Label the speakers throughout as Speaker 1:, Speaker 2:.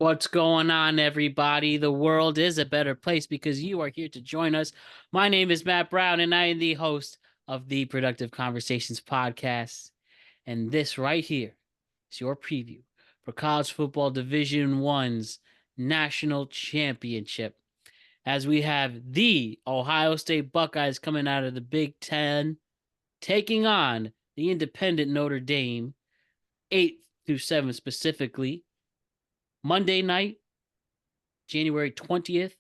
Speaker 1: What's going on, everybody? The world is a better place because you are here to join us. My name is Matt Brown, and I am the host of the Productive Conversations podcast. And this right here is your preview for College Football Division One's national championship. As we have the Ohio State Buckeyes coming out of the Big Ten, taking on the independent Notre Dame, 8 through 7 specifically, Monday night, January 20th,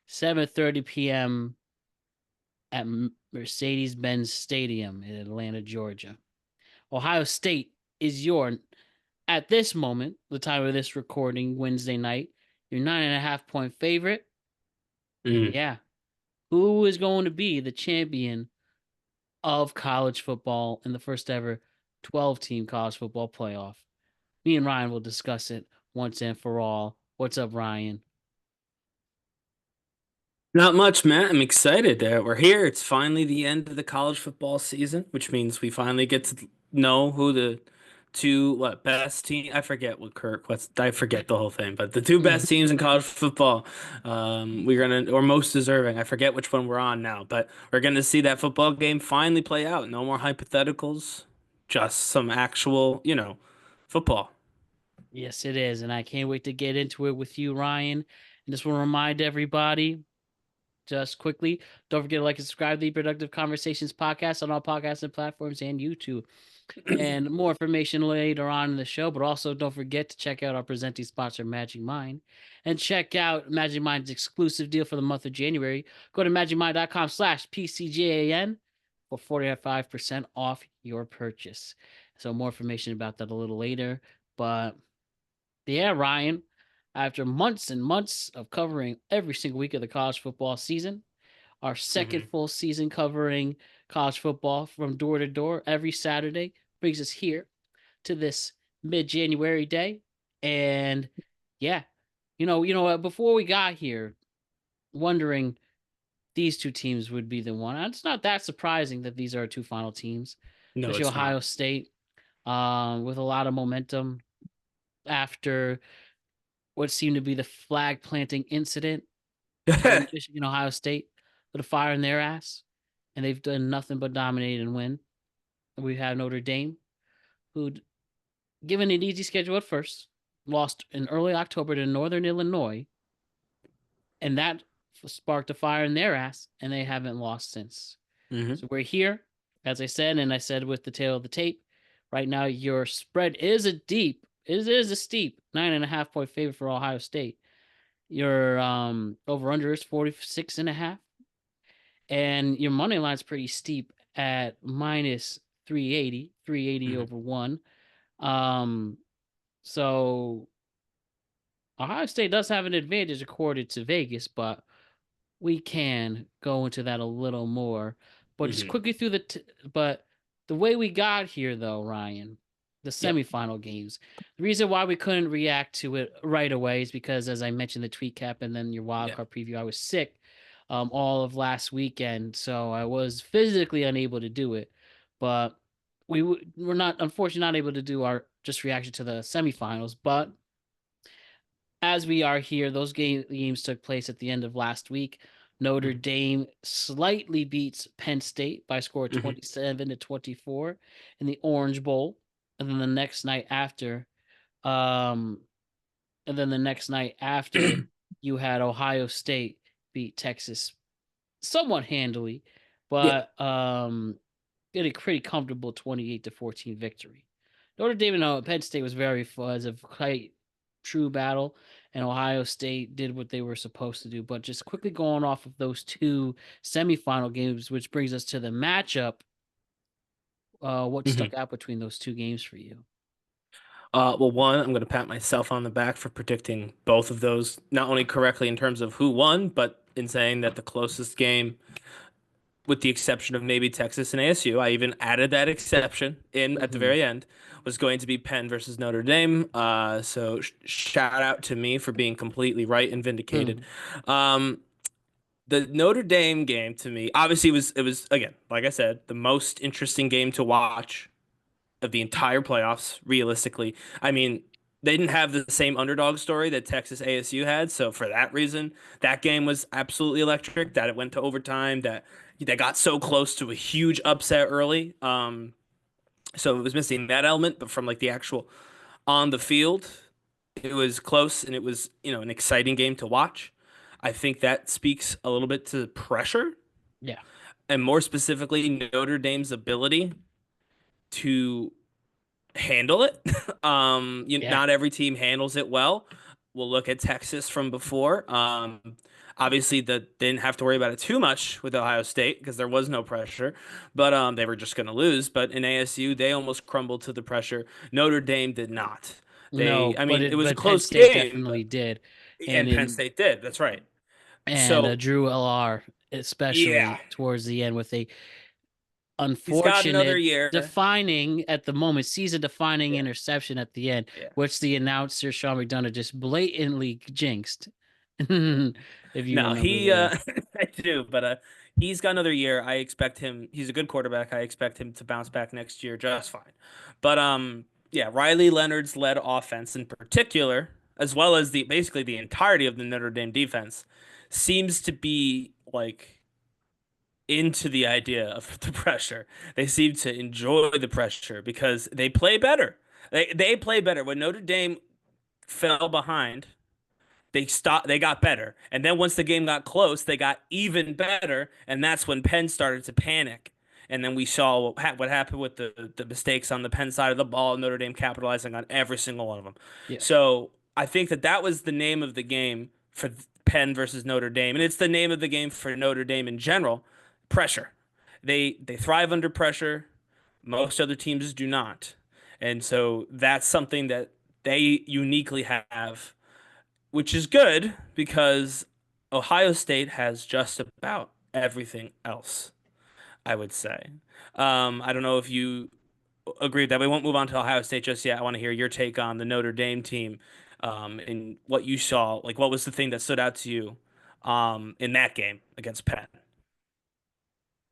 Speaker 1: 7:30 p.m. at Mercedes-Benz Stadium in Atlanta, Georgia. Ohio State is at this moment, the time of this recording, Wednesday night, your 9.5 point favorite. Yeah. Who is going to be the champion of college football in the first ever 12-team college football playoff? Me and Ryan will discuss it once and for all. What's up, Ryan?
Speaker 2: Not much, Matt. I'm excited that we're here. It's finally the end of the college football season, which means we finally get to know who the best team. I forget I forget the whole thing, but the two best teams in college football. We're gonna or most deserving. I forget which one we're on now, but we're gonna see that football game finally play out. No more hypotheticals, just some actual, football.
Speaker 1: Yes, it is. And I can't wait to get into it with you, Ryan. And just want to remind everybody, just quickly, don't forget to like and subscribe to the Productive Conversations podcast on all podcasting platforms and YouTube. And more information later on in the show, but also don't forget to check out our presenting sponsor, Magic Mind, and check out Magic Mind's exclusive deal for the month of January. Go to magicmind.com/PCGAN for 45% off your purchase. So more information about that a little later. But yeah, Ryan, after months and months of covering every single week of the college football season, our second
Speaker 2: hmm
Speaker 1: full season covering college football from door to door every Saturday brings us here to this mid-January day. And yeah, before we got here, wondering these two teams would be the one. It's not that surprising that these are our two final teams,
Speaker 2: No,
Speaker 1: especially
Speaker 2: it's not.
Speaker 1: Ohio State, with a lot of momentum after what seemed to be the flag planting incident in Michigan, Ohio State, put a fire in their ass, and they've done nothing but dominate and win. We have Notre Dame, who'd given an easy schedule at first, lost in early October to Northern Illinois, and that sparked a fire in their ass, and they haven't lost since.
Speaker 2: hmm
Speaker 1: So we're here, as I said, and I said with the tail of the tape. Right now, your spread is a steep 9.5 point favorite for Ohio State. Your over under is 46.5, and your money line's pretty steep at minus 380
Speaker 2: hmm
Speaker 1: over one. Um, so Ohio State does have an advantage according to Vegas, but we can go into that a little more. But just
Speaker 2: hmm
Speaker 1: quickly through but the way we got here, though, Ryan, the
Speaker 2: Yep.
Speaker 1: semifinal games. The reason why we couldn't react to it right away is because, as I mentioned, the tweet cap and then your
Speaker 2: Yeah.
Speaker 1: wildcard preview, I was sick all of last weekend, so I was physically unable to do it. But we're not, unfortunately, not able to do our just reaction to the semifinals. But as we are here, those games took place at the end of last week. Notre
Speaker 2: hmm
Speaker 1: Dame slightly beats Penn State by a score of
Speaker 2: hmm
Speaker 1: 27-24 in the Orange Bowl. And then the next night after, um, you had Ohio State beat Texas somewhat handily,
Speaker 2: Yeah.
Speaker 1: but get a pretty comfortable 28-14 victory. Notre Dame and Penn State was a quite true battle, and Ohio State did what they were supposed to do. But just quickly going off of those two semifinal games, which brings us to the matchup. What
Speaker 2: hmm
Speaker 1: stuck out between those two games for you?
Speaker 2: Well, one, I'm going to pat myself on the back for predicting both of those, not only correctly in terms of who won, but in saying that the closest game, with the exception of maybe Texas and ASU, I even added that exception in at the
Speaker 1: Mm-hmm.
Speaker 2: very end, was going to be Penn versus Notre Dame. So shout out to me for being completely right and vindicated.
Speaker 1: Hmm.
Speaker 2: Um, the Notre Dame game to me, obviously, it was again, like I said, the most interesting game to watch of the entire playoffs, realistically. I mean, they didn't have the same underdog story that Texas ASU had. So for that reason, that game was absolutely electric. That it went to overtime. That they got so close to a huge upset early. So it was missing that element, but from like the actual on the field, it was close and it was, an exciting game to watch. I think that speaks a little bit to pressure
Speaker 1: Yeah.
Speaker 2: and more specifically Notre Dame's ability to handle it.
Speaker 1: Yeah.
Speaker 2: Not every team handles it well. We'll look at Texas from before. Obviously, that didn't have to worry about it too much with Ohio State because there was no pressure, but they were just going to lose. But in ASU, they almost crumbled to the pressure. Notre Dame did not.
Speaker 1: No,
Speaker 2: I
Speaker 1: but
Speaker 2: mean, it was a
Speaker 1: Penn
Speaker 2: close
Speaker 1: State
Speaker 2: game,
Speaker 1: definitely did. And
Speaker 2: and Penn
Speaker 1: in
Speaker 2: State did. That's right.
Speaker 1: and
Speaker 2: So
Speaker 1: Drew LR,
Speaker 2: yeah,
Speaker 1: especially towards the end with a
Speaker 2: he's got another
Speaker 1: unfortunate
Speaker 2: year.
Speaker 1: defining at the moment, season defining
Speaker 2: Yeah,
Speaker 1: interception at the end,
Speaker 2: yeah.
Speaker 1: which the announcer Sean McDonough just blatantly jinxed. If you
Speaker 2: No,
Speaker 1: remember
Speaker 2: he
Speaker 1: there.
Speaker 2: I do, but he's got another year. I expect him. He's a good quarterback. I expect him to bounce back next year just fine. But yeah, Riley Leonard's led offense in particular, as well as the basically the entirety of the Notre Dame defense, seems to be like into the idea of the pressure. They seem to enjoy the pressure because they play better. They play better. When Notre Dame fell behind, they got better, and then once the game got close they got even better, and that's when Penn started to panic, and then we saw what happened with the mistakes on the Penn side of the ball, Notre Dame capitalizing on every single one of them.
Speaker 1: Yeah.
Speaker 2: So I think that was the name of the game for Penn versus Notre Dame, and it's the name of the game for Notre Dame in general. Pressure. They thrive under pressure. Most other teams do not, and so that's something that they uniquely have, which is good because Ohio State has just about everything else, I would say. I don't know if you agree with that. We won't move on to Ohio State just yet. I want to hear your take on the Notre Dame team, and what you saw. Like, what was the thing that stood out to you in that game against Penn?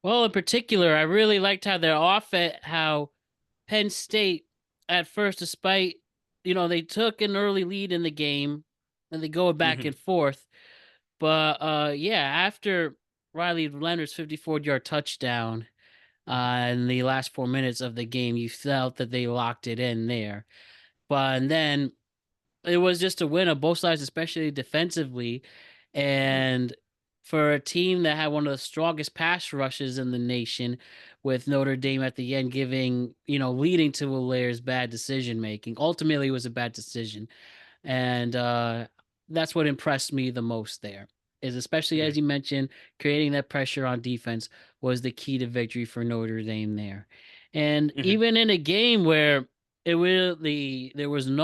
Speaker 1: Well, in particular, I really liked how their offense, how Penn State at first, despite they took an early lead in the game and they go back
Speaker 2: Hmm.
Speaker 1: and forth. But yeah, after Riley Leonard's 54-yard touchdown in the last 4 minutes of the game, you felt that they locked it in there. But and then it was just a win on both sides, especially defensively. And for a team that had one of the strongest pass rushes in the nation, with Notre Dame at the end leading to Walaire's bad decision making. Ultimately, it was a bad decision. And that's what impressed me the most there. Is especially
Speaker 2: Hmm.
Speaker 1: as you mentioned, creating that pressure on defense was the key to victory for Notre Dame there. And
Speaker 2: Hmm.
Speaker 1: even in a game where it really there wasn't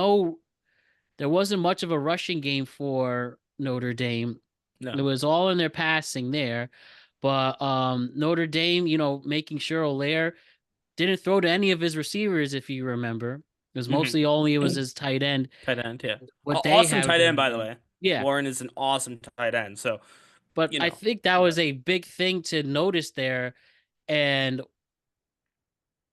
Speaker 1: much of a rushing game for Notre Dame. It
Speaker 2: No.
Speaker 1: was all in their passing there. But Notre Dame, making sure Olaire didn't throw to any of his receivers, if you remember. It was
Speaker 2: Hmm.
Speaker 1: mostly only it was his tight end.
Speaker 2: Tight end, yeah.
Speaker 1: What they
Speaker 2: Awesome
Speaker 1: have
Speaker 2: tight end,
Speaker 1: going
Speaker 2: by the
Speaker 1: on.
Speaker 2: way.
Speaker 1: Yeah.
Speaker 2: Warren is an awesome tight end. So,
Speaker 1: But
Speaker 2: you
Speaker 1: I
Speaker 2: know,
Speaker 1: think that was
Speaker 2: whatever.
Speaker 1: a big thing to notice there. And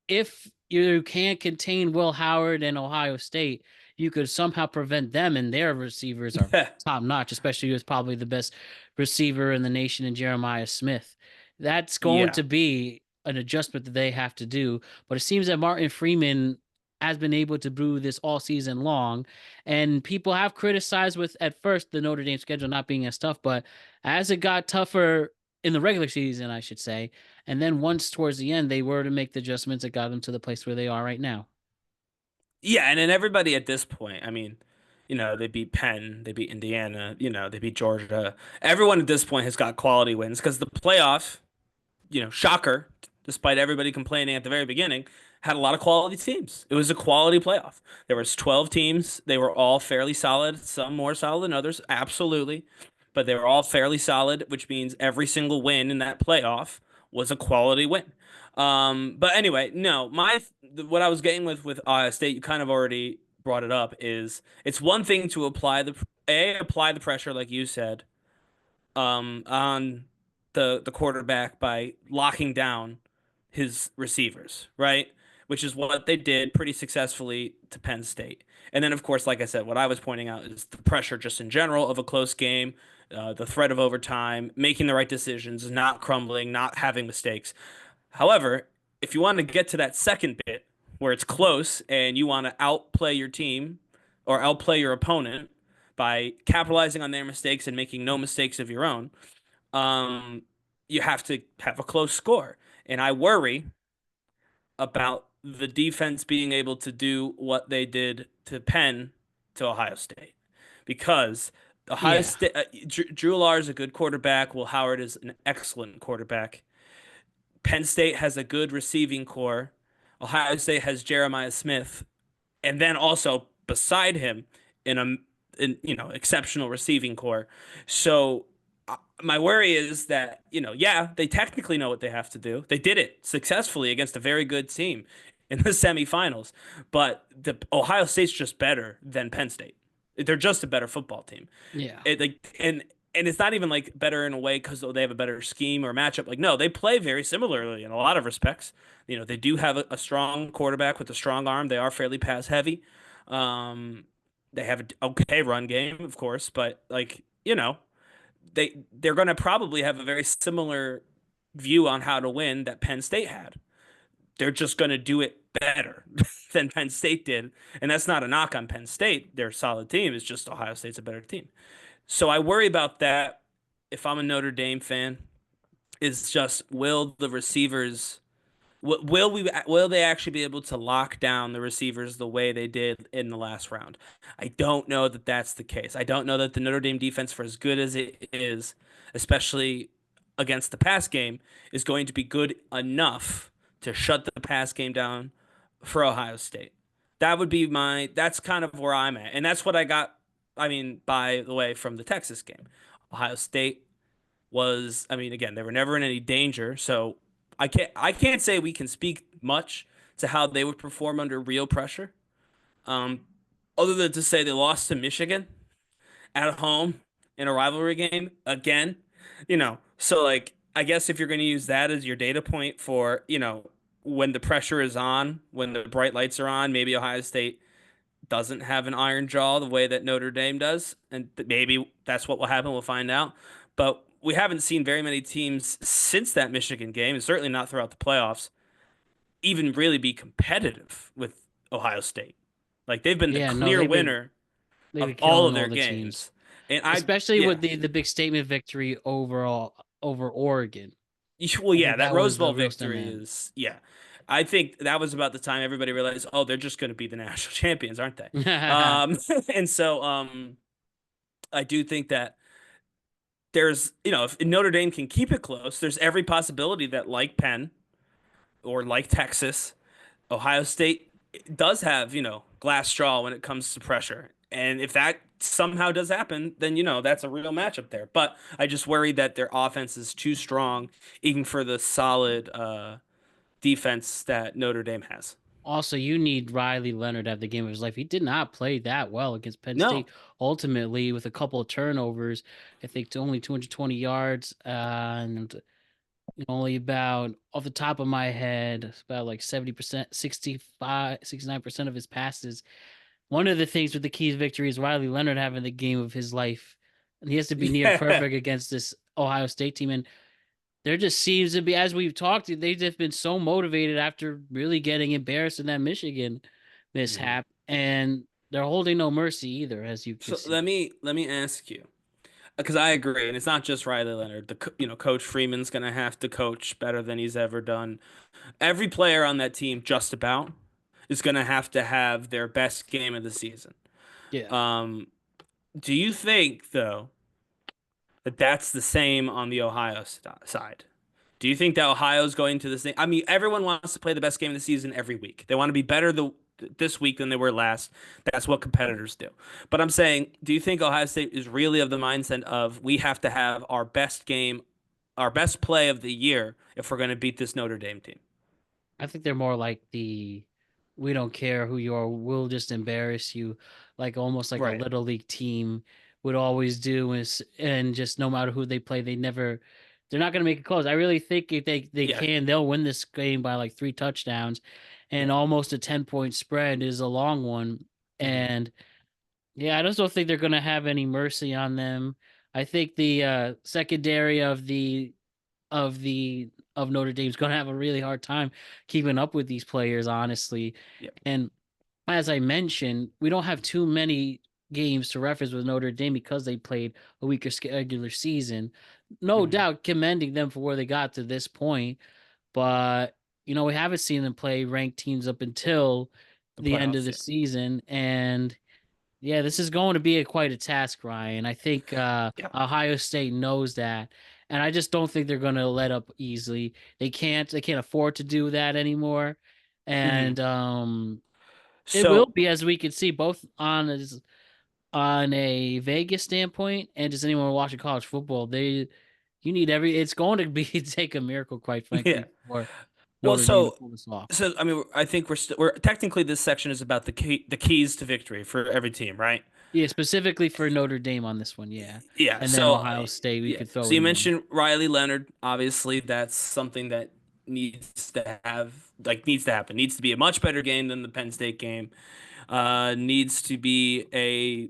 Speaker 1: if you can't contain Will Howard and Ohio State, you could somehow prevent them, and their receivers are top notch, especially who's probably the best receiver in the nation in Jeremiah Smith. That's going
Speaker 2: Yeah.
Speaker 1: to be an adjustment that they have to do. But it seems that Martin Freeman has been able to brew this all season long. And people have criticized with at first the Notre Dame schedule not being as tough, but as it got tougher in the regular season, I should say, and then once towards the end, they were to make the adjustments that got them to the place where they are right now.
Speaker 2: Yeah, and then everybody at this point, I mean, they beat Penn, they beat Indiana, they beat Georgia. Everyone at this point has got quality wins because the playoff, shocker, despite everybody complaining at the very beginning, had a lot of quality teams. It was a quality playoff. There was 12 teams. They were all fairly solid, some more solid than others, absolutely. But they were all fairly solid, which means every single win in that playoff was a quality win. But anyway, no, what I was getting with Ohio State, you kind of already brought it up, is it's one thing to apply the pressure like you said, on the quarterback by locking down his receivers, right? which is what they did pretty successfully to Penn State. And then, of course, like I said, what I was pointing out is the pressure just in general of a close game, the threat of overtime, making the right decisions, not crumbling, not having mistakes. However, if you want to get to that second bit where it's close and you want to outplay your team or outplay your opponent by capitalizing on their mistakes and making no mistakes of your own, um, you have to have a close score. And I worry about the defense being able to do what they did to Penn to Ohio State because Ohio
Speaker 1: Yeah.
Speaker 2: State, Drew Lar is a good quarterback. Will Howard is an excellent quarterback. Penn State has a good receiving core. Ohio State has Jeremiah Smith, and then also beside him in exceptional receiving core. So my worry is that yeah, they technically know what they have to do. They did it successfully against a very good team in the semifinals, but the Ohio State's just better than Penn State. They're just a better football team.
Speaker 1: Yeah.
Speaker 2: And it's not even like better in a way because they have a better scheme or matchup. Like, no, they play very similarly in a lot of respects. They do have a strong quarterback with a strong arm. They are fairly pass heavy. Um, they have an okay run game, of course, but they're going to probably have a very similar view on how to win that Penn State had. They're just going to do it better than Penn State did, and that's not a knock on Penn State. They're a solid team. It's just Ohio State's a better team. So I worry about that if I'm a Notre Dame fan. Is just will the receivers will they actually be able to lock down the receivers the way they did in the last round? I don't know that that's the case. I don't know that the Notre Dame defense, for as good as it is, especially against the pass game, is going to be good enough to shut the pass game down for Ohio State. That's kind of where I'm at. And that's what I got, I mean, by the way, from the Texas game. Ohio State again, they were never in any danger, so I can't say we can speak much to how they would perform under real pressure. Um, Other than to say they lost to Michigan at home in a rivalry game again, So like I guess if you're going to use that as your data point for, when the pressure is on, when the bright lights are on, maybe Ohio State doesn't have an iron jaw the way that Notre Dame does, and maybe that's what will happen. We'll find out. But we haven't seen very many teams since that Michigan game, and certainly not throughout the playoffs, even really be competitive with Ohio State. Like they've been the
Speaker 1: Yeah, no,
Speaker 2: clear winner
Speaker 1: they've
Speaker 2: of
Speaker 1: been
Speaker 2: all
Speaker 1: killing
Speaker 2: of
Speaker 1: all
Speaker 2: their
Speaker 1: the teams,
Speaker 2: games. And
Speaker 1: especially
Speaker 2: yeah.
Speaker 1: with the big statement victory overall over Oregon.
Speaker 2: Well,
Speaker 1: I
Speaker 2: yeah,
Speaker 1: think
Speaker 2: that
Speaker 1: that
Speaker 2: Rose
Speaker 1: was
Speaker 2: Bowl
Speaker 1: the real
Speaker 2: victory
Speaker 1: statement.
Speaker 2: is, yeah. I think that was about the time everybody realized, oh, they're just going to be the national champions, aren't they? Um, and so I do think that there's, if Notre Dame can keep it close, there's every possibility that, like Penn or like Texas, Ohio State does have, glass straw when it comes to pressure. And if that somehow does happen, then, that's a real matchup there. But I just worry that their offense is too strong, even for the solid defense that Notre Dame has.
Speaker 1: Also, you need Riley Leonard to have the game of his life. He did not play that well against Penn
Speaker 2: No.
Speaker 1: State. Ultimately, with a couple of turnovers, I think to only 220 yards, and only about, off the top of my head, about like 70%, 65, 69% of his passes. One of the things with the Keys victory is Riley Leonard having the game of his life. And he has to be near
Speaker 2: Yeah.
Speaker 1: perfect against this Ohio State team. And there just seems to be, as we've talked, they've just been so motivated after really getting embarrassed in that Michigan
Speaker 2: Mhm.
Speaker 1: mishap. And they're holding no mercy either, as you can
Speaker 2: So
Speaker 1: see.
Speaker 2: let me ask you, because I agree, and it's not just Riley Leonard. Coach Freeman's gonna have to coach better than he's ever done. Every player on that team, just about, is gonna have to have their best game of the season.
Speaker 1: Yeah.
Speaker 2: Um, do you think though that that's the same on the Ohio side? Do you think that Ohio's going to the same? I mean, everyone wants to play the best game of the season every week. They want to be better this week than they were last. That's what competitors do. But I'm saying, do you think Ohio State is really of the mindset of we have to have our best game, our best play of the year if we're going to beat this Notre Dame team?
Speaker 1: I think they're more like we don't care who you are, we'll just embarrass you, like almost like a
Speaker 2: Right.
Speaker 1: little league team would always do, and just no matter who they play, they're not going to make it close. I really think if they
Speaker 2: Yeah.
Speaker 1: can, they'll win this game by like 3 touchdowns, and almost a 10-point spread is a long one.
Speaker 2: Hmm.
Speaker 1: And yeah, I just don't think they're going to have any mercy on them. I think the secondary of Notre Dame's going to have a really hard time keeping up with these players, honestly.
Speaker 2: Yep.
Speaker 1: And as I mentioned, we don't have too many games to reference with Notre Dame because they played a weaker regular season. No
Speaker 2: Hmm.
Speaker 1: doubt commending them for where they got to this point, but we haven't seen them play ranked teams up until
Speaker 2: The
Speaker 1: the end of
Speaker 2: playoffs,
Speaker 1: the
Speaker 2: yeah.
Speaker 1: season. And yeah, this is going to be quite a task, Ryan. I think
Speaker 2: Yeah.
Speaker 1: Ohio State knows that, and I just don't think they're going to let up easily. They can't afford to do that anymore.
Speaker 2: Hmm.
Speaker 1: And it will
Speaker 2: So
Speaker 1: be, as we can see, both on a Vegas standpoint and just anyone watching college football. You need it's going to be take a miracle, quite
Speaker 2: yeah.
Speaker 1: frankly, for
Speaker 2: Well,
Speaker 1: Notre Dame to
Speaker 2: so
Speaker 1: pull this off.
Speaker 2: so I mean, I think we're technically this section is about the keys to victory for every team, right?
Speaker 1: Yeah, specifically for Notre Dame on this one, yeah.
Speaker 2: Yeah.
Speaker 1: And then
Speaker 2: So
Speaker 1: Ohio State, we
Speaker 2: yeah.
Speaker 1: could throw
Speaker 2: So you
Speaker 1: in one.
Speaker 2: mentioned Riley Leonard. Obviously, that's something that needs to happen. Needs to be a much better game than the Penn State game. Needs to be a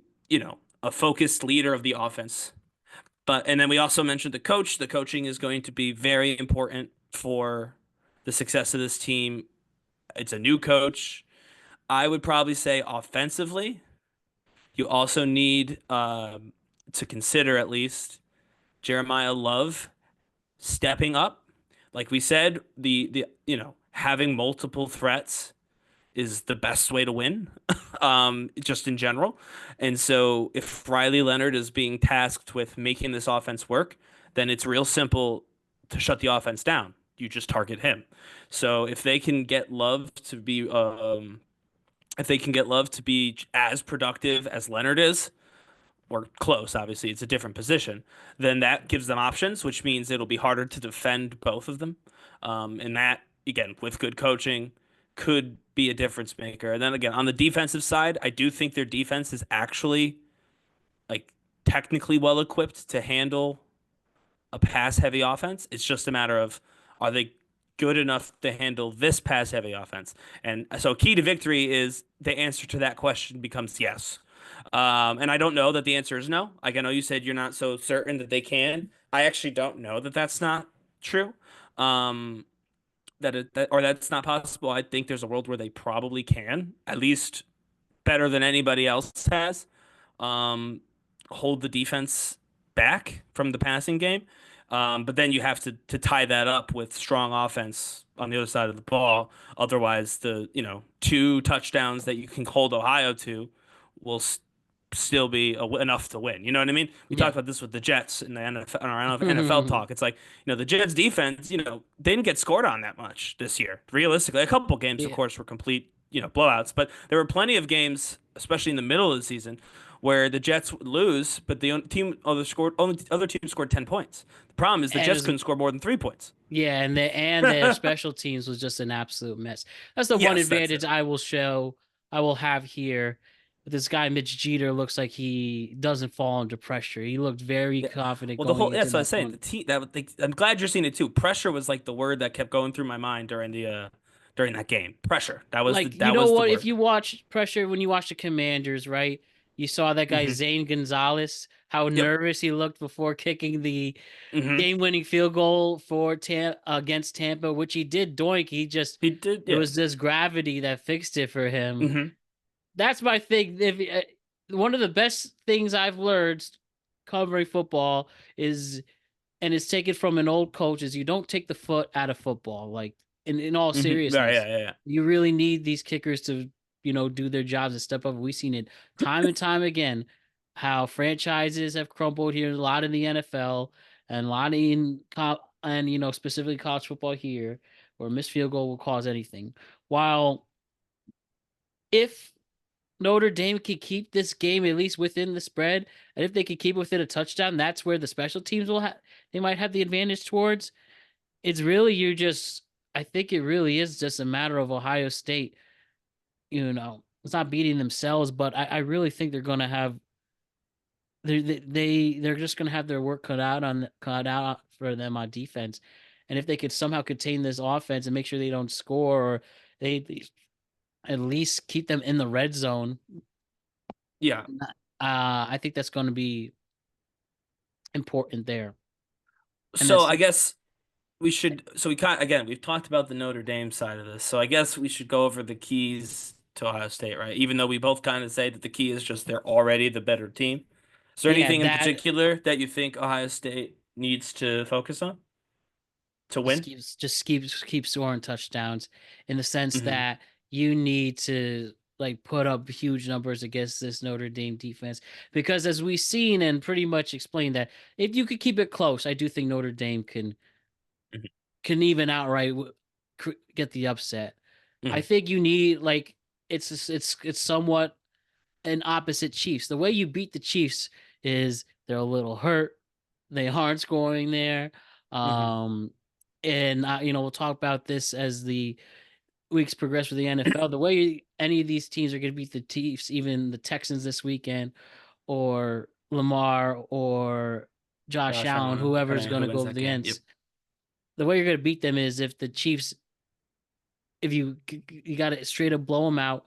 Speaker 2: focused leader of the offense. And then we also mentioned the coach. The coaching is going to be very important for the success of this team. It's a new coach. I would probably say offensively, you also need to consider at least Jeremiah Love stepping up. Like we said, the having multiple threats is the best way to win, just in general. And so if Riley Leonard is being tasked with making this offense work, then it's real simple to shut the offense down. You just target him. So if they can get Love to be as productive as Leonard is, or close, obviously it's a different position, then that gives them options, which means it'll be harder to defend both of them. And that, again, with good coaching, could be a difference maker. And then again, on the defensive side, I do think their defense is actually like technically well equipped to handle a pass heavy offense. It's just a matter of are they good enough to handle this pass heavy offense? And so key to victory is the answer to that question becomes yes. And I don't know that the answer is no. Like I know you said you're not so certain that they can. I actually don't know that that's not true. Um, or that's not possible. I think there's a world where they probably can, at least better than anybody else has, um, hold the defense back from the passing game. But then you have to tie that up with strong offense on the other side of the ball. Otherwise, the two touchdowns that you can hold Ohio to will still be enough to win. You know what I mean? We
Speaker 1: Yeah.
Speaker 2: talked about this with the Jets in the NFL, in our NFL talk. It's like, the Jets defense, they didn't get scored on that much this year. Realistically, a couple games, of
Speaker 1: Yeah.
Speaker 2: course, were complete, blowouts, but there were plenty of games, especially in the middle of the season, where the Jets would lose, but the only other team scored 10 points. The problem is the
Speaker 1: And
Speaker 2: Jets
Speaker 1: as
Speaker 2: couldn't score more than 3 points.
Speaker 1: Yeah, and their special teams was just an absolute mess. That's the one
Speaker 2: Yes, that's
Speaker 1: advantage
Speaker 2: it.
Speaker 1: I will have here. This guy Mitch Jeter looks like he doesn't fall under pressure. He looked very
Speaker 2: Yeah.
Speaker 1: confident
Speaker 2: Well, the
Speaker 1: going
Speaker 2: whole
Speaker 1: into
Speaker 2: that's what I was
Speaker 1: that
Speaker 2: saying.
Speaker 1: one.
Speaker 2: The team I'm glad you're seeing it too. Pressure was like the word that kept going through my mind during that game. Pressure.
Speaker 1: Like, you
Speaker 2: That
Speaker 1: know
Speaker 2: was the
Speaker 1: what? If
Speaker 2: word.
Speaker 1: you watch pressure when you watch the Commanders, right? You saw that guy
Speaker 2: Hmm.
Speaker 1: Zane Gonzalez, how
Speaker 2: Yep.
Speaker 1: nervous he looked before kicking the
Speaker 2: Hmm.
Speaker 1: game-winning field goal for against Tampa, which he did doink.
Speaker 2: He did.
Speaker 1: It
Speaker 2: Yeah.
Speaker 1: was just gravity that fixed it for him.
Speaker 2: Hmm.
Speaker 1: That's my thing. One of the best things I've learned covering football is, and it's taken from an old coach, is you don't take the foot out of football. Like, in all
Speaker 2: Hmm. Yeah.
Speaker 1: seriousness,
Speaker 2: Yeah. Yeah.
Speaker 1: you really need these kickers to do their jobs and step up. We've seen it time and time again how franchises have crumbled here, a lot in the NFL and a lot and specifically college football here, where a missed field goal will cause anything. While if Notre Dame could keep this game at least within the spread, and if they could keep it within a touchdown, that's where the special teams they might have the advantage towards. It's really I think it really is just a matter of Ohio State. It's not beating themselves, but I really think they're going to have they're just going to have their work cut out for them on defense. And if they could somehow contain this offense and make sure they don't score, or they at least keep them in the red zone.
Speaker 2: Yeah.
Speaker 1: I think that's going to be important there. And
Speaker 2: So
Speaker 1: that's
Speaker 2: I guess we should. So we kind again we've talked about the Notre Dame side of this. So I guess we should go over the keys to Ohio State, right? Even though we both kind of say that the key is just they're already the better team. Is there
Speaker 1: yeah,
Speaker 2: anything in
Speaker 1: that
Speaker 2: particular that you think Ohio State needs to focus on to win?
Speaker 1: just keep scoring touchdowns in the sense
Speaker 2: Hmm.
Speaker 1: that you need to like put up huge numbers against this Notre Dame defense because as we've seen and pretty much explained that if you could keep it close, I do think Notre Dame can even outright get the upset. I
Speaker 2: Hmm.
Speaker 1: think you need like it's somewhat an opposite Chiefs. The way you beat the Chiefs is they're a little hurt. They aren't scoring there.
Speaker 2: Hmm.
Speaker 1: Um, and we'll talk about this as the weeks progress with the NFL. The way any of these teams are going to beat the Chiefs, even the Texans this weekend, or Lamar or Josh
Speaker 2: Josh
Speaker 1: Allen,
Speaker 2: Allen,
Speaker 1: whoever's
Speaker 2: depending on
Speaker 1: going
Speaker 2: who
Speaker 1: to go
Speaker 2: wins
Speaker 1: over
Speaker 2: that
Speaker 1: the
Speaker 2: game. Yep.
Speaker 1: ends. The way you're going to beat them is if the Chiefs, if you got to straight up blow them out,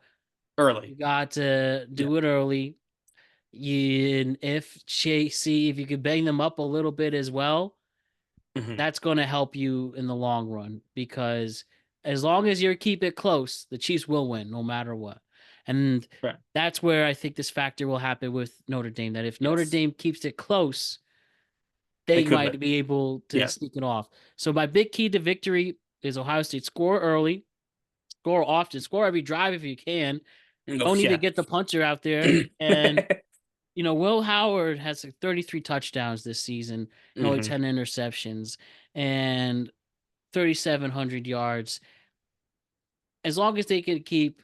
Speaker 1: you
Speaker 2: Early.
Speaker 1: got to
Speaker 2: Yeah.
Speaker 1: do it early. And if see if you could bang them up a little bit as well,
Speaker 2: Hmm.
Speaker 1: that's going to help you in the long run because as long as you keep it close, the Chiefs will win no matter what. And
Speaker 2: Right.
Speaker 1: that's where I think this factor will happen with Notre Dame. That if Notre
Speaker 2: Yes.
Speaker 1: Dame keeps it close,
Speaker 2: They
Speaker 1: they
Speaker 2: could win.
Speaker 1: might be able to
Speaker 2: Yeah.
Speaker 1: sneak it off. So my big key to victory is Ohio State score early, score often, score every drive if you can.
Speaker 2: Oh
Speaker 1: Don't need to
Speaker 2: yeah.
Speaker 1: get the punter out there. And Will Howard has like 33 touchdowns this season and only
Speaker 2: Hmm.
Speaker 1: 10 interceptions and 3,700 yards. As long as they could keep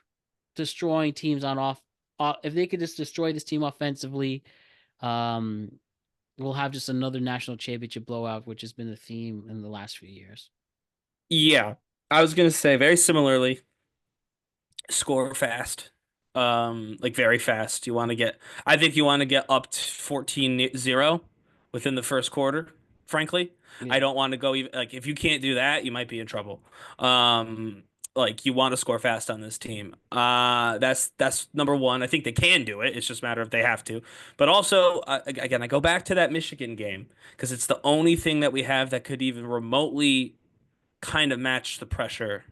Speaker 1: destroying teams if they could just destroy this team offensively, um, we'll have just another national championship blowout, which has been the theme in the last few years.
Speaker 2: Yeah. I was gonna say very similarly. Score fast. Like very fast. I think you want to get up to 14-0 within the first quarter, frankly. I
Speaker 1: Yeah,
Speaker 2: don't want to go even like if you can't do that, you might be in trouble. Um, like you want to score fast on this team. That's number one. I think they can do it. It's just a matter of they have to. But also, again, I go back to that Michigan game because it's the only thing that we have that could even remotely kind of match the pressure,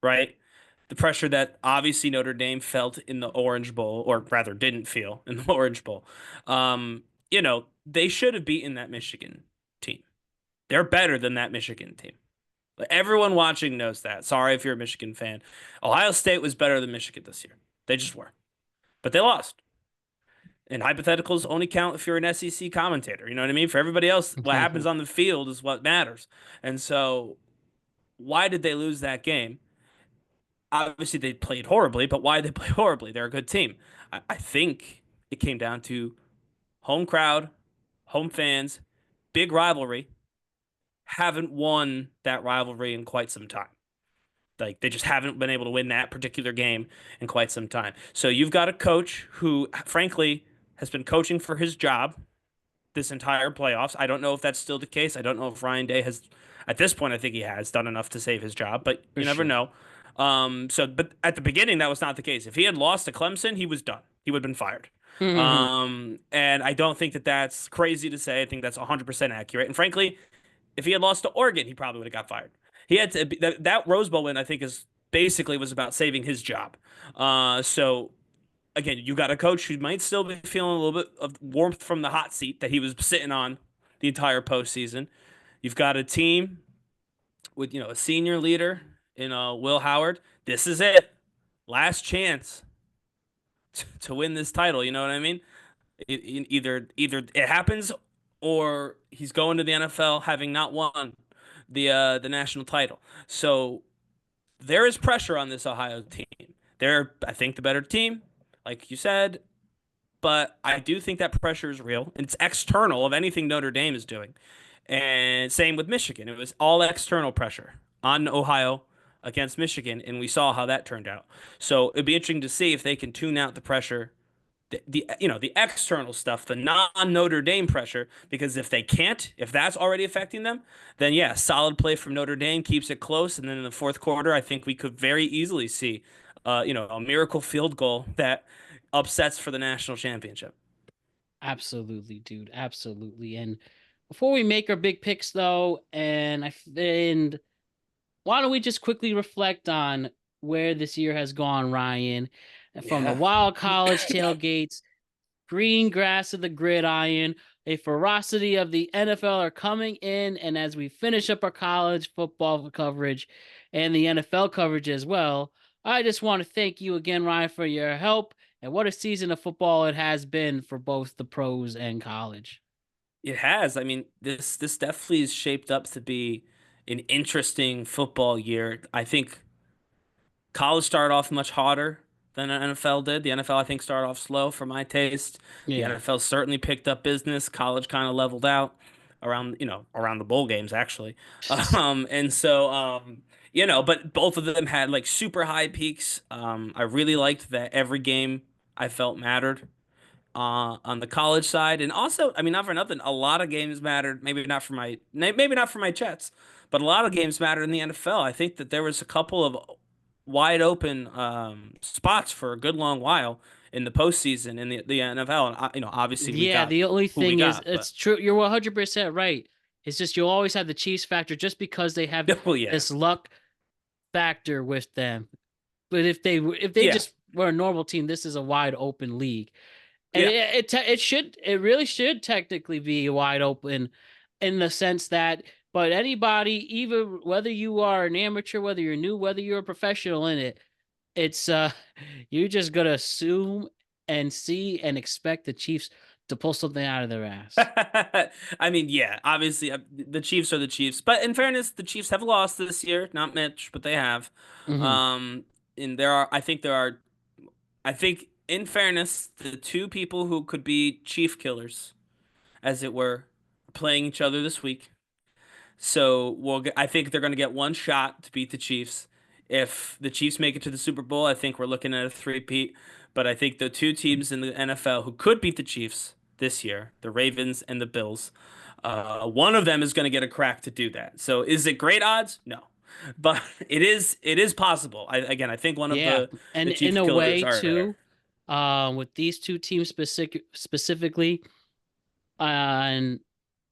Speaker 2: right? The pressure that obviously Notre Dame felt in the Orange Bowl, or rather didn't feel in the Orange Bowl. They should have beaten that Michigan team. They're better than that Michigan team. Everyone watching knows that. Sorry if you're a Michigan fan. Ohio State was better than Michigan this year. They just were. But they lost. And hypotheticals only count if you're an SEC commentator. You know what I mean? For everybody else, what happens on the field is what matters. And so, why did they lose that game? Obviously they played horribly, but why did they play horribly? They're a good team. I think it came down to home crowd, home fans, big rivalry. Haven't won that rivalry in quite some time. Like they just haven't been able to win that particular game in quite some time. So you've got a coach who, frankly, has been coaching for his job this entire playoffs. I don't know if that's still the case. I don't know if Ryan Day has, at this point, I think he has done enough to save his job, but
Speaker 1: for
Speaker 2: you never
Speaker 1: sure.
Speaker 2: know. But at the beginning, that was not the case. If he had lost to Clemson, he was done. He would have been fired. And I don't think that that's crazy to say. I think that's 100% accurate. And frankly, if he had lost to Oregon, he probably would have got fired. He had to that Rose Bowl win. I think is basically was about saving his job. So again, you got a coach who might still be feeling a little bit of warmth from the hot seat that he was sitting on the entire postseason. You've got a team with a senior leader in Will Howard. This is it, last chance to win this title. You know what I mean? Either it happens or he's going to the NFL having not won the national title. So there is pressure on this Ohio team. They're, I think, the better team, like you said. But I do think that pressure is real. And it's external of anything Notre Dame is doing. And same with Michigan. It was all external pressure on Ohio against Michigan, and we saw how that turned out. So it'd be interesting to see if they can tune out the pressure the external stuff, the non Notre Dame pressure. Because if they can't, if that's already affecting them, then yeah, solid play from Notre Dame keeps it close. And then in the fourth quarter, I think we could very easily see, a miracle field goal that upsets for the national championship.
Speaker 1: Absolutely, dude. Absolutely. And before we make our big picks, though, and why don't we just quickly reflect on where this year has gone, Ryan, from the
Speaker 2: Yeah.
Speaker 1: wild college tailgates, green grass of the gridiron, a ferocity of the NFL are coming in, and as we finish up our college football coverage and the NFL coverage as well, I just want to thank you again, Ryan, for your help. And what a season of football it has been for both the pros and college.
Speaker 2: It has. I mean, this definitely is shaped up to be an interesting football year. I think college started off much harder than the NFL did. The NFL, I think, started off slow for my taste. The
Speaker 1: Yeah.
Speaker 2: NFL certainly picked up business. College kind of leveled out around the bowl games actually. And so but both of them had like super high peaks. I really liked that every game I felt mattered on the college side, and also, I mean, not for nothing, a lot of games mattered. Maybe not for my Jets, but a lot of games mattered in the NFL. I think that there was a couple of wide open spots for a good long while in the postseason in the NFL, and obviously we
Speaker 1: Yeah,
Speaker 2: got
Speaker 1: the only
Speaker 2: who we
Speaker 1: thing is,
Speaker 2: got, but
Speaker 1: it's true. You're 100% right. It's just you'll always have the Chiefs factor just because they have
Speaker 2: oh yeah,
Speaker 1: this luck factor with them. But if they
Speaker 2: yeah,
Speaker 1: just were a normal team, this is a wide open league. And
Speaker 2: yeah.
Speaker 1: it really should technically be wide open in the sense that, but anybody, even whether you are an amateur, whether you're new, whether you're a professional in it, it's you're just gonna assume and see and expect the Chiefs to pull something out of their ass.
Speaker 2: I mean, yeah, obviously the Chiefs are the Chiefs, but in fairness, the Chiefs have lost this year, not Mitch, but they have.
Speaker 1: Hmm.
Speaker 2: Um, and I think in fairness, the two people who could be Chief killers, as it were, playing each other this week. So I think they're going to get one shot to beat the Chiefs. If the Chiefs make it to the Super Bowl, I think we're looking at a three-peat. But I think the two teams in the NFL who could beat the Chiefs this year, the Ravens and the Bills, one of them is going to get a crack to do that. So is it great odds? No, but it is possible. I think one of
Speaker 1: Yeah, and
Speaker 2: the
Speaker 1: in
Speaker 2: Chiefs
Speaker 1: a
Speaker 2: killers
Speaker 1: way
Speaker 2: are there.
Speaker 1: too, with these two teams specifically, and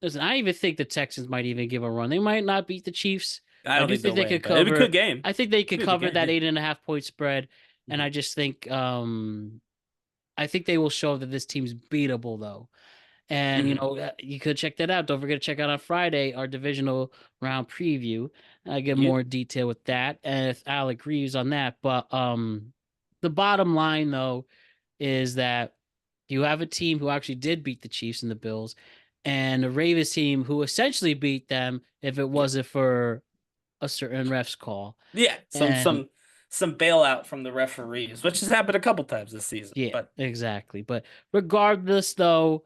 Speaker 1: listen, I even think the Texans might even give a run. They might not beat the Chiefs.
Speaker 2: I
Speaker 1: I
Speaker 2: don't
Speaker 1: do
Speaker 2: think
Speaker 1: think
Speaker 2: they'll
Speaker 1: they
Speaker 2: win,
Speaker 1: could
Speaker 2: but it'd be a
Speaker 1: cover.
Speaker 2: good game.
Speaker 1: I think they could
Speaker 2: It'd be a
Speaker 1: cover
Speaker 2: good
Speaker 1: that
Speaker 2: game.
Speaker 1: 8.5 point spread, and
Speaker 2: Mhm.
Speaker 1: I think they will show that this team's beatable though. And
Speaker 2: Mhm.
Speaker 1: you could check that out. Don't forget to check out on Friday our divisional round preview. I get
Speaker 2: Yep.
Speaker 1: more detail with that, and if Al agrees on that. But the bottom line though is that you have a team who actually did beat the Chiefs and the Bills, and a Ravens team who essentially beat them if it
Speaker 2: Yeah.
Speaker 1: wasn't for a certain ref's call.
Speaker 2: Yeah,
Speaker 1: And
Speaker 2: some bailout from the referees, which has happened a couple times this season.
Speaker 1: yeah,
Speaker 2: But
Speaker 1: exactly. But regardless, though,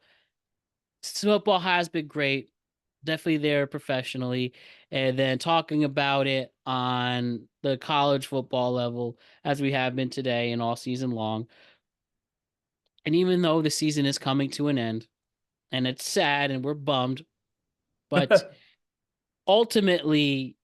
Speaker 1: football has been great. Definitely there professionally. And then talking about it on the college football level, as we have been today and all season long. And even though the season is coming to an end, and it's sad and we're bummed, but ultimately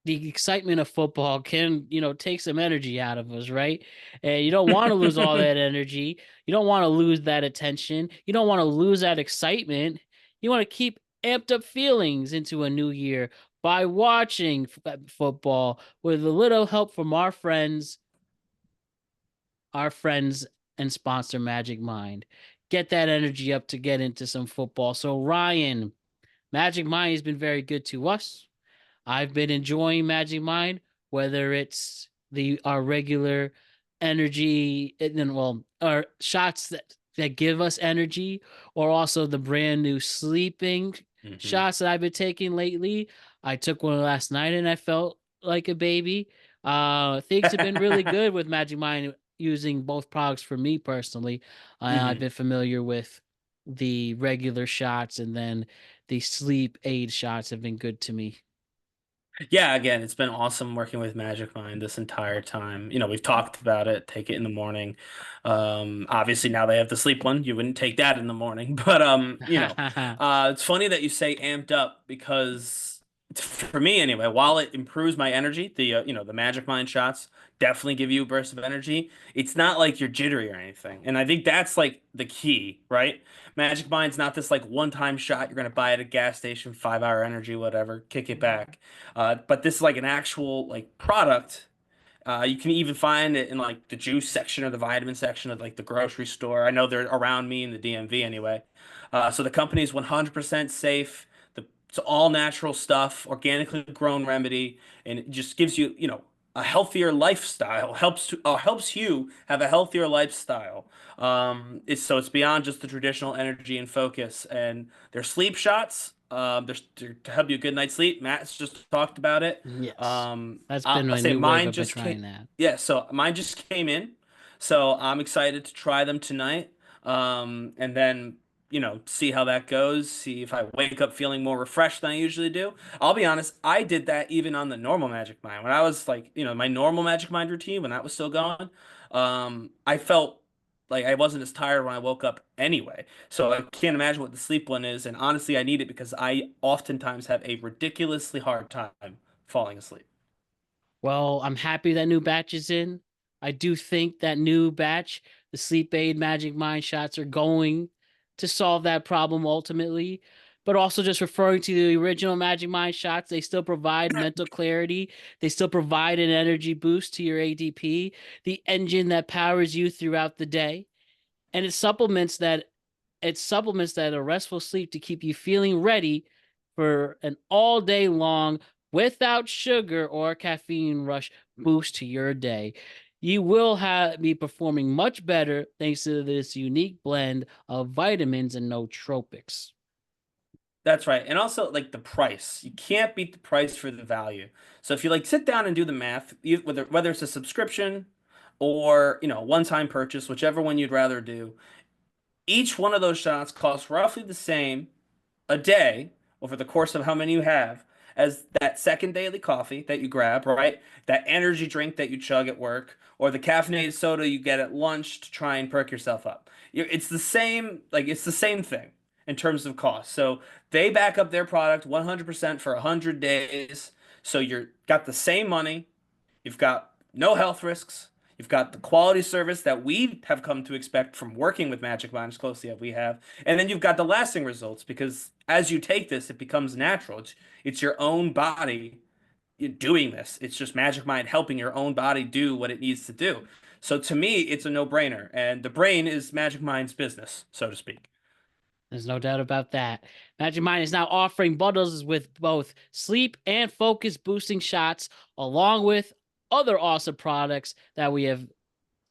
Speaker 1: the excitement of football can, take some energy out of us, right? And you don't want to lose all that energy. You don't want to lose that attention. You don't want to lose that excitement. You want to keep amped up feelings into a new year by watching football with a little help from our friends and sponsor Magic Mind. Get that energy up to get into some football. So Ryan, Magic Mind has been very good to us. I've been enjoying Magic Mind, whether it's the our regular energy, and then our shots that give us energy, or also the brand new sleeping
Speaker 2: Mhm.
Speaker 1: shots that I've been taking lately. I took one last night and I felt like a baby. Things have been really good with Magic Mind using both products for me personally. I've
Speaker 2: Mhm.
Speaker 1: been familiar with the regular shots, and then the sleep aid shots have been good to me.
Speaker 2: Yeah, again, it's been awesome working with Magic Mind this entire time. We've talked about it, take it in the morning. Obviously now they have the sleep one. You wouldn't take that in the morning, but it's funny that you say amped up because for me anyway, while it improves my energy, the Magic Mind shots definitely give you a burst of energy. It's not like you're jittery or anything. And I think that's like the key, right? Magic Mind's not this like one-time shot you're gonna buy at a gas station, 5 hour energy, whatever, kick it back. But this is like an actual like product. You can even find it in like the juice section or the vitamin section of like the grocery store. I know they're around me in the DMV anyway. So the company is 100% safe. It's all natural stuff, organically grown remedy, and it just gives you, a healthier lifestyle. Helps you have a healthier lifestyle. It's beyond just the traditional energy and focus. And their sleep shots, they're to help you a good night's sleep. Matt's just talked about it.
Speaker 1: Yes. That's been
Speaker 2: I'll
Speaker 1: my
Speaker 2: say
Speaker 1: new wave.
Speaker 2: mine
Speaker 1: I've been
Speaker 2: just
Speaker 1: trying
Speaker 2: came.
Speaker 1: that.
Speaker 2: Yeah, so mine just came in. So I'm excited to try them tonight. And then, see how that goes. See if I wake up feeling more refreshed than I usually do. I'll be honest, I did that even on the normal Magic Mind. When I was like, my normal Magic Mind routine, when that was still going, I felt like I wasn't as tired when I woke up anyway. So I can't imagine what the sleep one is. And honestly, I need it because I oftentimes have a ridiculously hard time falling asleep.
Speaker 1: Well, I'm happy that new batch is in. I do think that new batch, the sleep aid magic mind shots, are going to solve that problem ultimately. But also, just referring to the original Magic Mind shots, they still provide mental clarity. They still provide an energy boost to your ADP, the engine that powers you throughout the day. And it supplements that a restful sleep to keep you feeling ready for an all day long without sugar or caffeine rush boost to your day. You will be performing much better thanks to this unique blend of vitamins and nootropics.
Speaker 2: That's right. And also like the price. You can't beat the price for the value. So if you like sit down and do the math, whether it's a subscription or, one-time purchase, whichever one you'd rather do, each one of those shots costs roughly the same a day over the course of how many you have as that second daily coffee that you grab, right? That energy drink that you chug at work, or the caffeinated soda you get at lunch to try and perk yourself up. It's the same thing in terms of cost. So they back up their product 100% for 100 days. So you're got the same money, you've got no health risks. You've got the quality service that we have come to expect from working with Magic Mind as closely as we have. And then you've got the lasting results because as you take this, it becomes natural. It's your own body doing this. It's just Magic Mind helping your own body do what it needs to do. So to me, it's a no-brainer. And the brain is Magic Mind's business, so to speak.
Speaker 1: There's no doubt about that. Magic Mind is now offering bundles with both sleep and focus boosting shots, along with other awesome products that we have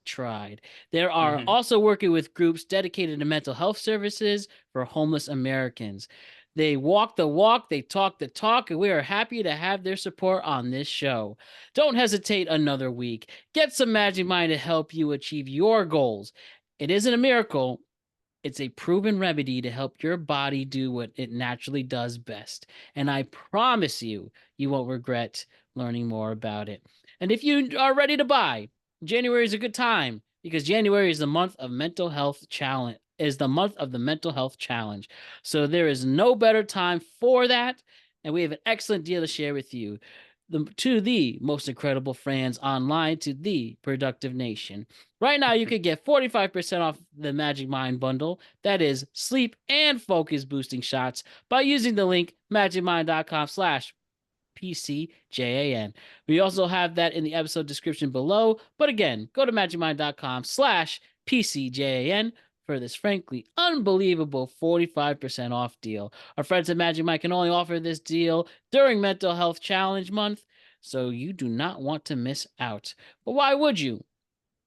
Speaker 1: tried. They are
Speaker 2: Hmm.
Speaker 1: also working with groups dedicated to mental health services for homeless Americans. They walk the walk, they talk the talk, and we are happy to have their support on this show. Don't hesitate another week. Get some Magic Mind to help you achieve your goals. It isn't a miracle, it's a proven remedy to help your body do what it naturally does best. And I promise you, you won't regret learning more about it. And if you are ready to buy, January is a good time because January is the month of mental health challenge. Is the month of the mental health challenge. So there is no better time for that. And we have an excellent deal to share with you. To the most incredible fans online, to the productive nation. Right now, you could get 45% off the Magic Mind bundle. That is sleep and focus boosting shots by using the link magicmind.com/PCJAN. We also have that in the episode description below. But again, go to magicmind.com/PCJAN for this frankly unbelievable 45% off deal. Our friends at Magic Mind can only offer this deal during Mental Health Challenge Month, so you do not want to miss out. But why would you?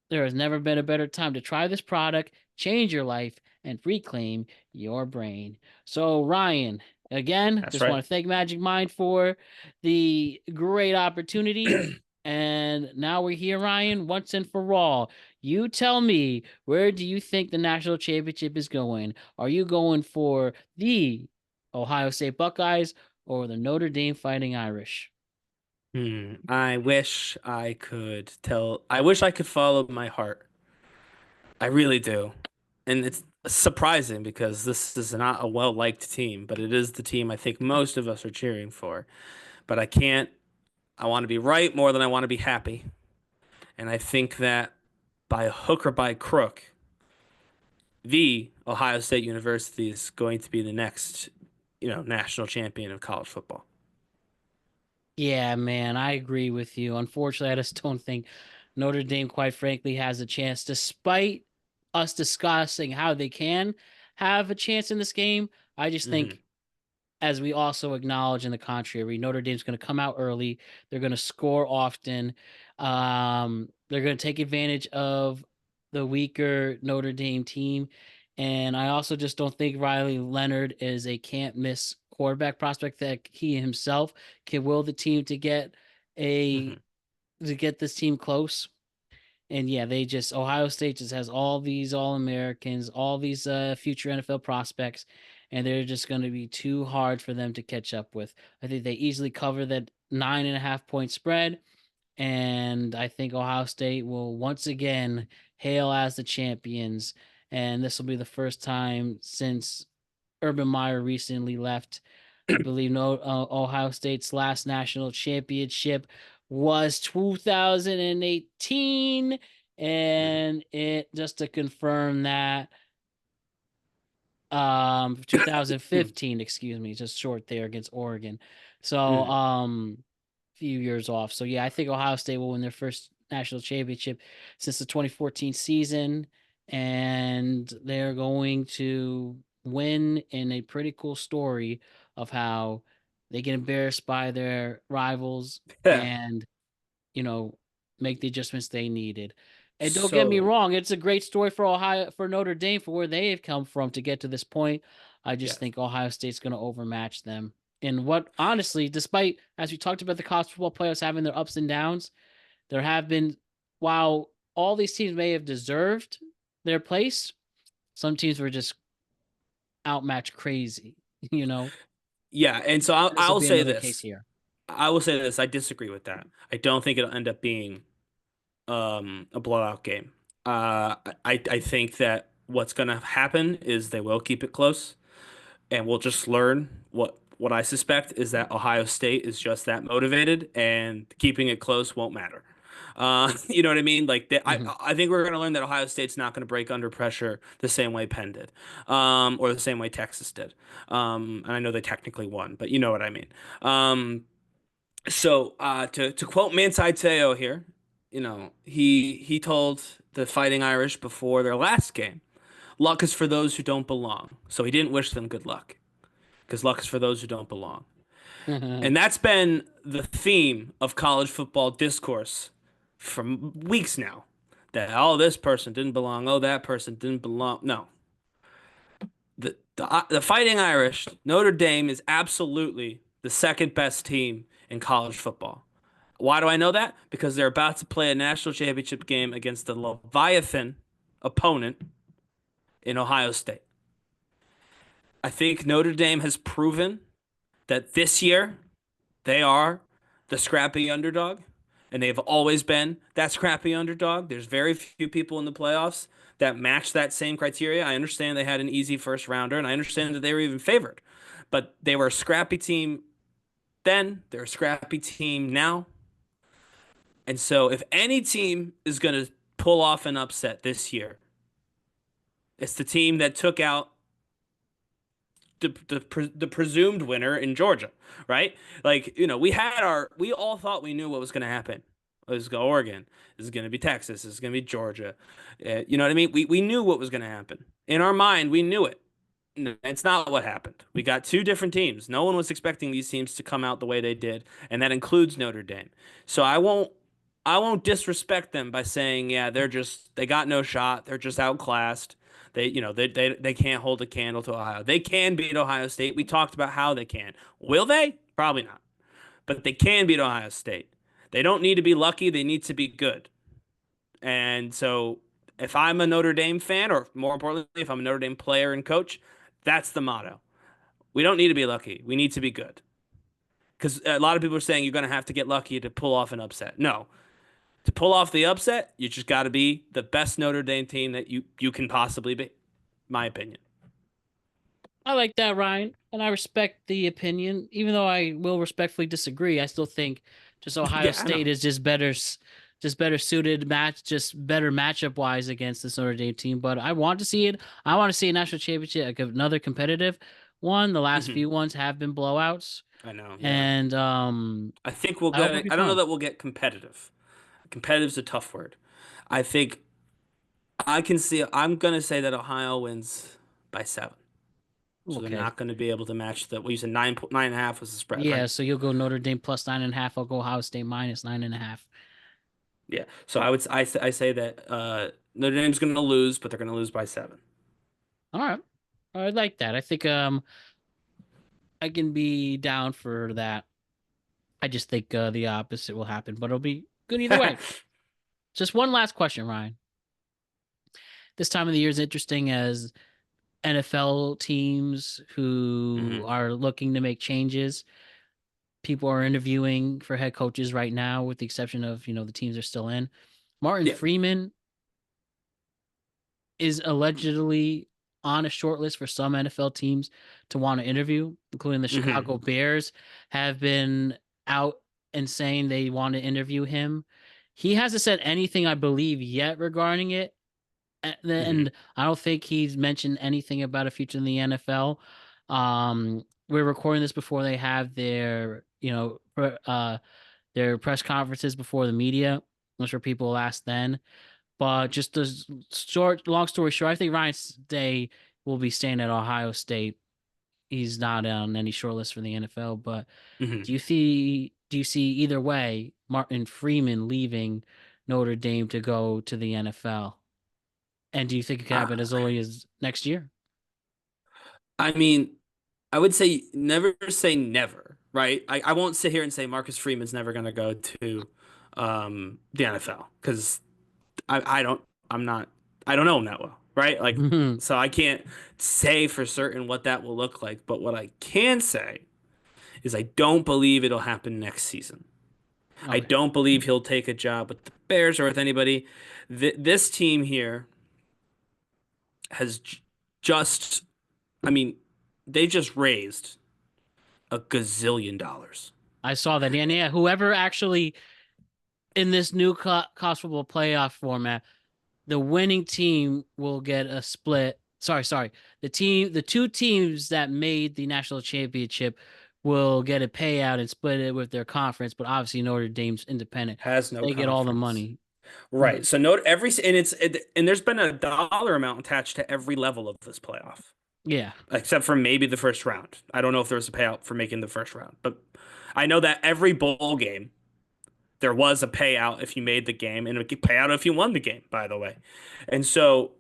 Speaker 1: There has never been a better time to try this product, change your life, and reclaim your brain. So, Ryan, again,
Speaker 2: That's
Speaker 1: just
Speaker 2: right.
Speaker 1: want to thank Magic Mind for the great opportunity. And now we're here, Ryan, once and for all. You tell me, where do you think the national championship is going? Are you going for the Ohio State Buckeyes or the Notre Dame Fighting Irish?
Speaker 2: I wish I could tell. I wish I could follow my heart. I really do. And it's surprising because this is not a well-liked team, but it is the team I think most of us are cheering for. But I can't. I want to be right more than I want to be happy. And I think that by hook or by crook, the Ohio State University is going to be the next, national champion of college football.
Speaker 1: Yeah, man, I agree with you. Unfortunately, I just don't think Notre Dame, quite frankly, has a chance, despite us discussing how they can have a chance in this game. I just
Speaker 2: Hmm.
Speaker 1: think, as we also acknowledge in the contrary, Notre Dame's going to come out early. They're going to score often. They're going to take advantage of the weaker Notre Dame team. And I also just don't think Riley Leonard is a can't miss quarterback prospect that he himself can will the team a
Speaker 2: Hmm.
Speaker 1: to get this team close. And yeah, they just Ohio State just has all these All-Americans, all these future NFL prospects, and they're just going to be too hard for them to catch up with. I think they easily cover that 9.5 point spread, and I think Ohio State will once again hail as the champions. And this will be the first time since Urban Meyer recently left. I believe no Ohio State's last national championship was 2018,
Speaker 2: Hmm.
Speaker 1: and it just to confirm that 2015, excuse me, just short there against Oregon. So
Speaker 2: Hmm.
Speaker 1: few years off. So yeah, I think Ohio State will win their first national championship since the 2014 season, and they're going to win in a pretty cool story of how they get embarrassed by their rivals
Speaker 2: Yeah.
Speaker 1: and you know, make the adjustments they needed. And don't get me
Speaker 2: So,
Speaker 1: wrong, it's a great story for Ohio for Notre Dame for where they have come from to get to this point. I just
Speaker 2: yes.
Speaker 1: think Ohio State's going to overmatch them. And what honestly, despite as we talked about the college football playoffs having their ups and downs, there have been while all these teams may have deserved their place, some teams were just outmatched crazy, you know.
Speaker 2: Yeah, and so
Speaker 1: And this will
Speaker 2: I'll
Speaker 1: be
Speaker 2: say
Speaker 1: another case
Speaker 2: this.
Speaker 1: here.
Speaker 2: I will say this. I disagree with that. I don't think it'll end up being a blowout game. I think that what's going to happen is they will keep it close, and we'll just learn what I suspect is that Ohio State is just that motivated, and keeping it close won't matter. You know what I mean? Like
Speaker 1: Hmm.
Speaker 2: I think we're going to learn that Ohio State's not going to break under pressure the same way Penn did, or the same way Texas did. And I know they technically won, but you know what I mean. Um, to quote Manti Te'o here, he told the Fighting Irish before their last game, "Luck is for those who don't belong." So he didn't wish them good luck because luck is for those who don't belong. And that's been the theme of college football discourse for weeks now. That oh, this person didn't belong. Oh, that person didn't belong. No, the Fighting Irish, Notre Dame is absolutely the second best team in college football. Why do I know that? Because they're about to play a national championship game against the Leviathan opponent in Ohio State. I think Notre Dame has proven that this year they are the scrappy underdog, and they've always been that scrappy underdog. There's very few people in the playoffs that match that same criteria. I understand they had an easy first rounder, and I understand that they were even favored, but they were a scrappy team then. They're a scrappy team now. And so, if any team is going to pull off an upset this year, it's the team that took out the presumed winner in Georgia, right? Like, we all thought we knew what was going to happen. It was Oregon. This is going to be Texas. This is going to be Georgia. You know what I mean? We knew what was going to happen. In our mind, we knew it. No, it's not what happened. We got two different teams. No one was expecting these teams to come out the way they did, and that includes Notre Dame. So I won't disrespect them by saying, yeah, they got no shot. They're just outclassed. They can't hold a candle to Ohio. They can beat Ohio State. We talked about how they can. Will they? Probably not. But they can beat Ohio State. They don't need to be lucky. They need to be good. And so if I'm a Notre Dame fan, or more importantly, if I'm a Notre Dame player and coach, that's the motto. We don't need to be lucky. We need to be good. because a lot of people are saying you're going to have to get lucky to pull off an upset. No, to pull off the upset, you just got to be the best Notre Dame team that you can possibly be. My opinion.
Speaker 1: I like that, Ryan, and I respect the opinion. Even though I will respectfully disagree, I still think just Ohio
Speaker 2: Yeah, I know.
Speaker 1: State is just better suited just better matchup wise against this Notre Dame team. But I want to see it. I want to see a national championship, like another competitive one. The last
Speaker 2: Hmm.
Speaker 1: few ones have been blowouts,
Speaker 2: I know. Yeah.
Speaker 1: and
Speaker 2: I think we'll
Speaker 1: I hope it'll
Speaker 2: get.
Speaker 1: be
Speaker 2: I don't know
Speaker 1: fun.
Speaker 2: that we'll get competitive. Competitive's a tough word. I think I can see. I'm gonna say that Ohio wins by 7. So they're
Speaker 1: Okay,
Speaker 2: not going to be able to match the. What you said 9.5 was the spread,
Speaker 1: yeah.
Speaker 2: right?
Speaker 1: So you'll go Notre Dame plus 9.5. I'll go Ohio State minus 9.5.
Speaker 2: Yeah. So I say that Notre Dame's going to lose, but they're going to lose by 7.
Speaker 1: All right, I like that. I think I can be down for that. I just think the opposite will happen, but it'll be good either way. Just one last question, Ryan. This time of the year is interesting as NFL teams who
Speaker 2: Hmm.
Speaker 1: are looking to make changes. People are interviewing for head coaches right now, with the exception of, the teams are still in. Martin
Speaker 2: Yeah.
Speaker 1: Freeman is allegedly on a short list for some NFL teams to want to interview, including the
Speaker 2: Hmm.
Speaker 1: Chicago Bears have been out and saying they want to interview him. He hasn't said anything, I believe, yet regarding it.
Speaker 2: Hmm.
Speaker 1: And I don't think he's mentioned anything about a future in the NFL. We're recording this before they have their press conferences before the media. I'm sure people will ask then. But just a long story short, I think Ryan Day will be staying at Ohio State. He's not on any short list for the NFL. But
Speaker 2: Hmm.
Speaker 1: do you see either way Martin Freeman leaving Notre Dame to go to the NFL? And do you think it could happen as early as next year?
Speaker 2: I mean, I would say never say never, right? I won't sit here and say Marcus Freeman's never going to go to the NFL because I don't I'm not I don't know him that well, right? Like so I can't say for certain what that will look like, but what I can say is I don't believe it'll happen next season. I
Speaker 1: Okay.
Speaker 2: don't believe he'll take a job with the Bears or with anybody. This team here has just I mean, they just raised a gazillion dollars.
Speaker 1: I saw that. And yeah, whoever actually in this new college football playoff format, the winning team will get a split. Sorry. The two teams that made the national championship will get a payout and split it with their conference, but obviously Notre Dame's independent,
Speaker 2: Has
Speaker 1: so
Speaker 2: no
Speaker 1: they get all the
Speaker 2: conference.
Speaker 1: money.
Speaker 2: Right. So note every and and there's been a dollar amount attached to every level of this playoff,
Speaker 1: Yeah.
Speaker 2: except for maybe the first round. I don't know if there was a payout for making the first round, but I know that every bowl game there was a payout if you made the game and a payout if you won the game, by the way. And so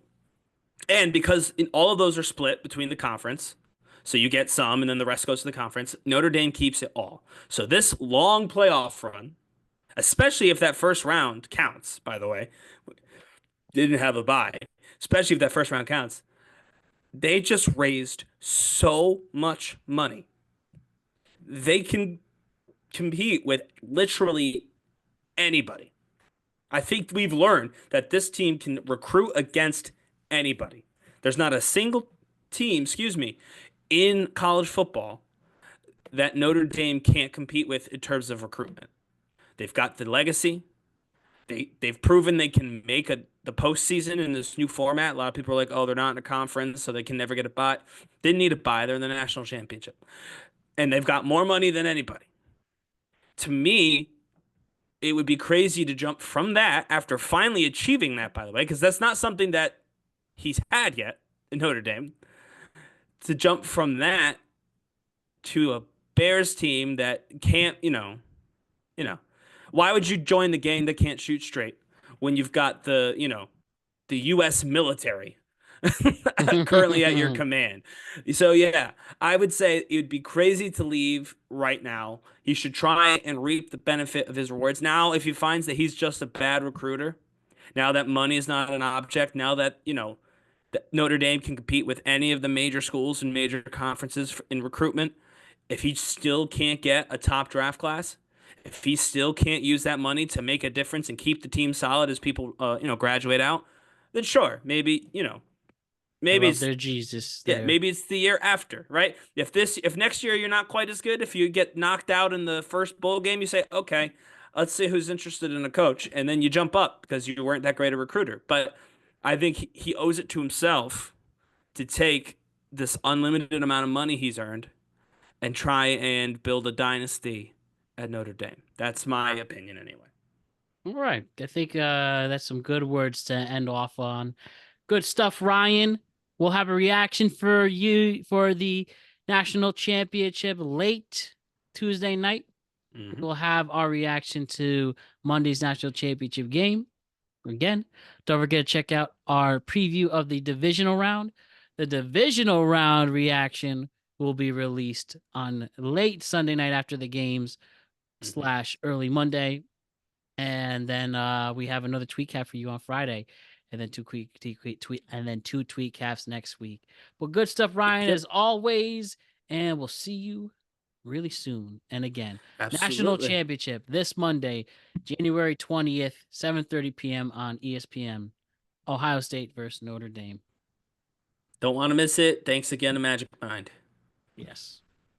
Speaker 2: and because all of those are split between the conference, so you get some and then the rest goes to the conference, Notre Dame keeps it all. So this long playoff run, especially if that first round counts, by the way, didn't have a bye, especially if that first round counts, they just raised so much money. They can compete with literally anybody. I think we've learned that this team can recruit against anybody. There's not a single team, excuse me, in college football that Notre Dame can't compete with in terms of recruitment. They've got the legacy. They've proven they can make the postseason in this new format. A lot of people are like, oh, they're not in a conference, so they can never get a bye. Didn't need a bye. They're in the national championship, and they've got more money than anybody. To me, it would be crazy to jump from that after finally achieving that. By the way, because that's not something that he's had yet in Notre Dame. To jump from that to a Bears team that can't, you know, why would you join the gang that can't shoot straight when you've got the U.S. military currently at your command? So yeah, I would say it would be crazy to leave right now. He should try and reap the benefit of his rewards. Now, if he finds that he's just a bad recruiter, now that money is not an object, now that, that Notre Dame can compete with any of the major schools and major conferences in recruitment, if he still can't get a top draft class, if he still can't use that money to make a difference and keep the team solid as people, graduate out, then sure, maybe,
Speaker 1: I
Speaker 2: maybe
Speaker 1: love
Speaker 2: it's
Speaker 1: their Jesus
Speaker 2: yeah,
Speaker 1: there.
Speaker 2: maybe it's the year after, right? If next year you're not quite as good, if you get knocked out in the first bowl game, you say, okay, let's see who's interested in a coach, and then you jump up because you weren't that great a recruiter. But I think he owes it to himself to take this unlimited amount of money he's earned and try and build a dynasty at Notre Dame. That's my opinion anyway.
Speaker 1: All right. I think that's some good words to end off on. Good stuff, Ryan. We'll have a reaction for you for the national championship late Tuesday night.
Speaker 2: Hmm.
Speaker 1: We'll have our reaction to Monday's national championship game. Again, don't forget to check out our preview of the divisional round. The divisional round reaction will be released on late Sunday night after the games
Speaker 2: Hmm.
Speaker 1: / early Monday. And then we have another tweet cap for you on Friday. And then two tweet caps next week. But good stuff,
Speaker 2: Yep,
Speaker 1: Ryan,
Speaker 2: yep.
Speaker 1: as always. And we'll see you really soon. And again, national
Speaker 2: Absolutely.
Speaker 1: championship this Monday, January 20th, 7:30 p.m. on ESPN. Ohio State versus Notre Dame.
Speaker 2: Don't want to miss it. Thanks again to Magic Mind.
Speaker 1: Yes.